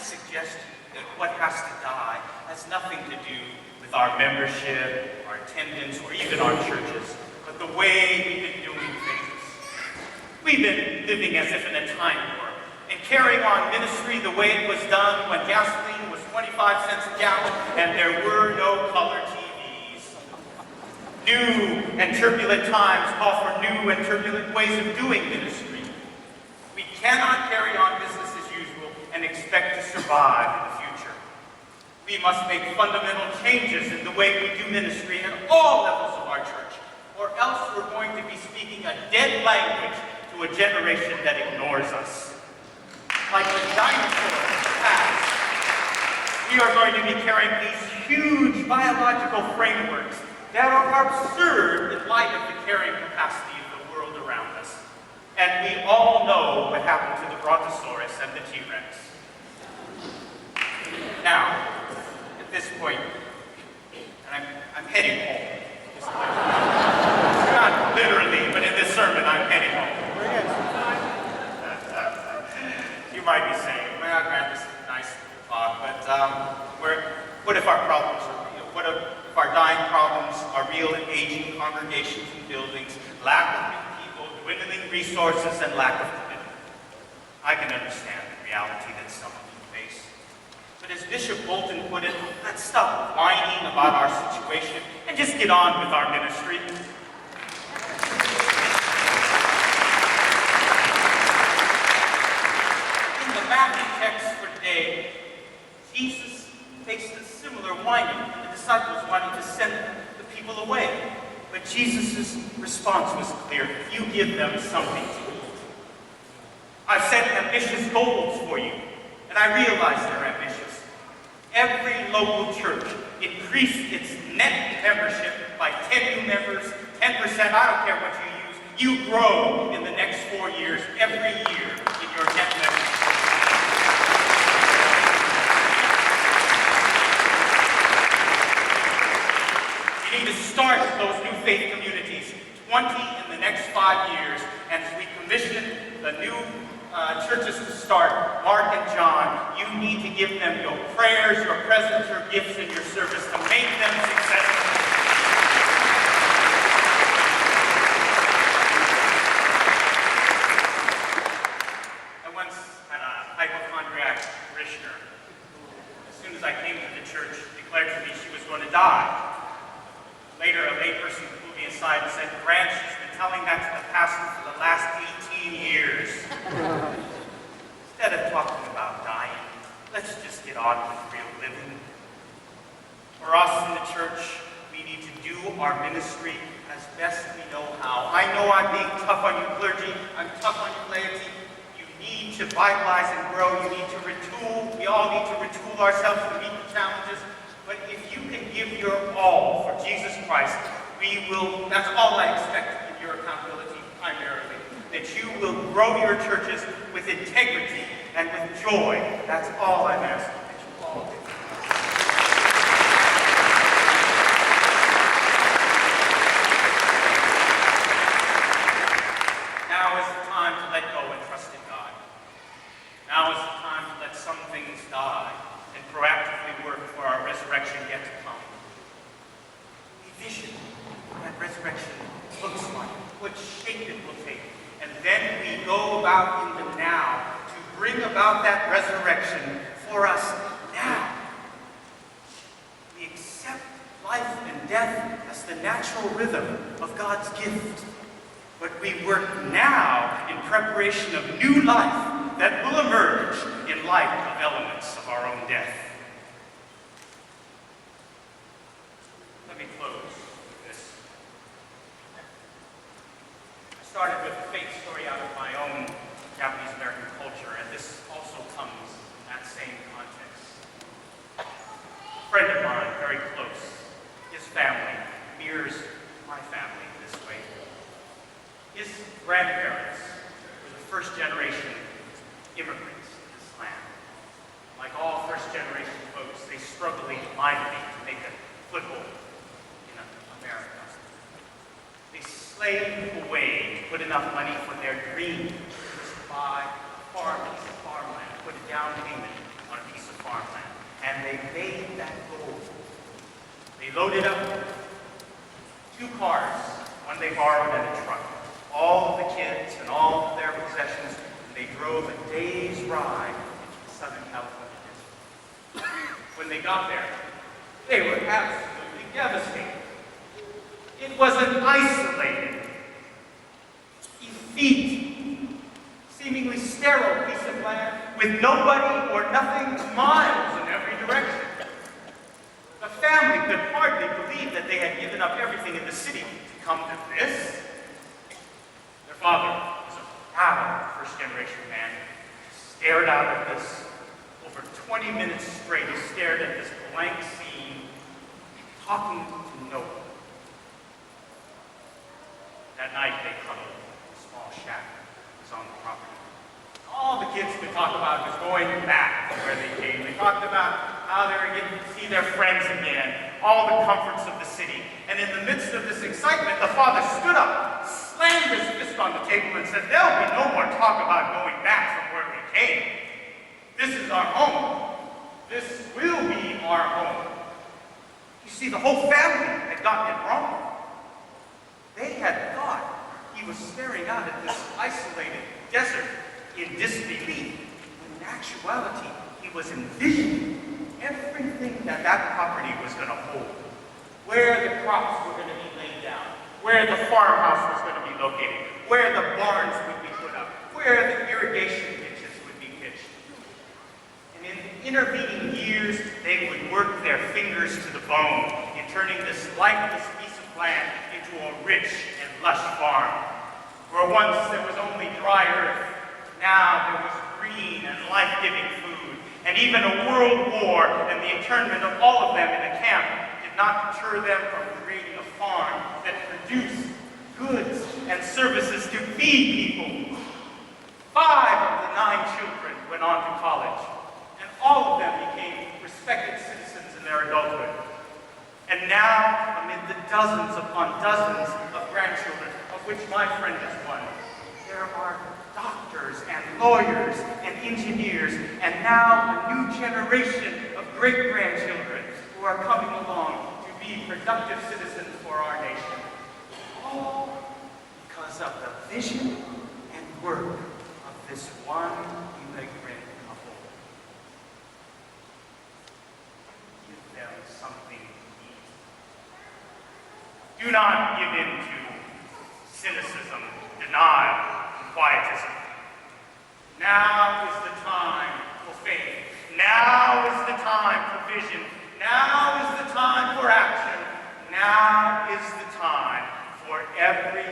suggest that what has to die has nothing to do with our membership, our attendance, or even our churches, but the way we've been doing things. We've been living as if in a time warp and carrying on ministry the way it was done when gasoline was 25 cents a gallon and there were no color TVs. New and turbulent times offer new and turbulent ways of doing ministry. We cannot carry on business as usual and expect to survive in the future. We must make fundamental changes in the way we do ministry at all levels of our church, or else we're going to be speaking a dead language to a generation that ignores us. Like the dinosaurs of the past, we are going to be carrying these huge biological frameworks that are absurd in light of the carrying capacity of the world around us. And we all know what happened to the Brontosaurus and the T-Rex. Now, at this point, and I'm heading home. Not literally, but in this sermon, I'm heading home. You might be saying, well, Grant, this is a nice talk, but what if our problems are real? What if our dying problems are real in aging congregations and buildings, lack of new people, dwindling resources, and lack of commitment? I can understand the reality that some of you face. But as Bishop Bolton put it, let's stop whining about our situation and just get on with our ministry. In the Matthew text for today, Jesus faced a similar whining. The disciples wanted to send the people away. But Jesus' response was clear. You give them something to eat. I've set ambitious goals for you, and I realize they're ambitious. Every local church increased its net membership by 10 new members, 10%, I don't care what you use. You grow in the next 4 years, every year, in your net membership. You need to start those new faith communities, 20 in the next 5 years, and as we commission the new churches to start, Mark and John, you need to give them your prayers, your presence, your gifts, and your service to make them successful. I once had a hypochondriac parishioner. As soon as I came to the church, declared to me she was going to die. Later, a layperson pulled me aside and said, Grant, she's been telling that to the pastor for the last 18 years. Instead of talking about dying, let's just get on with real living. For us in the church, we need to do our ministry as best we know how. I know I'm being tough on you clergy, I'm tough on you laity. You need to vitalize and grow, you need to retool. We all need to retool ourselves to meet the challenges. But if you can give your all for Jesus Christ, we will, that's all I expect in your accountability primarily. That you will grow your churches with integrity and with joy. That's all I'm asking that you all do. Now is the time to let go and trust in God. Now is the time to let some things die and proactively work for our resurrection yet to come. We vision what that resurrection looks like, what shape it will take. And then we go about in the now to bring about that resurrection for us now. We accept life and death as the natural rhythm of God's gift. But we work now in preparation of new life that will emerge in light of elements of our own death. Let me close with this. I started with a faith story out of my own Japanese-American culture, and this also comes in that same context. A friend of mine, very close, his family mirrors my family in this way. His grandparents were the first-generation immigrants in this land. Like all first-generation folks, they struggled mightily to make a foothold in America. They slaved away to put enough money for their dream, just to buy a piece of farmland, put a down payment on a piece and they made that gold. They loaded up 2 cars, one they borrowed and a truck, all of the kids and all of their possessions, and they drove a day's ride into the Southern California desert. When they got there, they were absolutely devastated. It was an isolated, effete, seemingly sterile piece of land with nobody or nothing miles in every direction. The family could hardly believe that they had given up everything in the city to come to this. Their father was a proud first-generation man. He stared out at this. For 20 minutes straight, he stared at this blank scene, talking to no one. That night, they cuddled in a small shack that was on the property. All the kids could talk about was going back to where they came. They talked about how they were getting to see their friends again, all the comforts of the city. And in the midst of this excitement, the father stood up, slammed his fist on the table, and said, "There'll be no more talk about going back from where we came. This is our home. This will be our home." You see, the whole family had gotten it wrong. They had thought he was staring out at this isolated desert in disbelief, when in actuality, he was envisioning everything that that property was going to hold. Where the crops were going to be laid down, where the farmhouse was going to be located, where the barns would be put up, where the irrigation ditches would be pitched. And in intervening years, they would work their fingers to the bone in turning this lifeless piece of land into a rich and lush farm. Where once there was only dry earth, now there was green and life-giving food. And even a world war and the internment of all of them in a camp did not deter them from creating a farm that produced goods and services to feed people. 5 of the 9 children went on to college, and all of them became respected citizens in their adulthood. And now, amid the dozens upon dozens of grandchildren, of which my friend is one, there are doctors and lawyers and engineers, and now a new generation of great-grandchildren who are coming along to be productive citizens for our nation. All because of the vision and work of this one immigrant couple. Give them something to eat. Do not give in to cynicism, denial, and quietism. Now is the time for faith. Now is the time for vision. Now is the time for action. Now is the time for every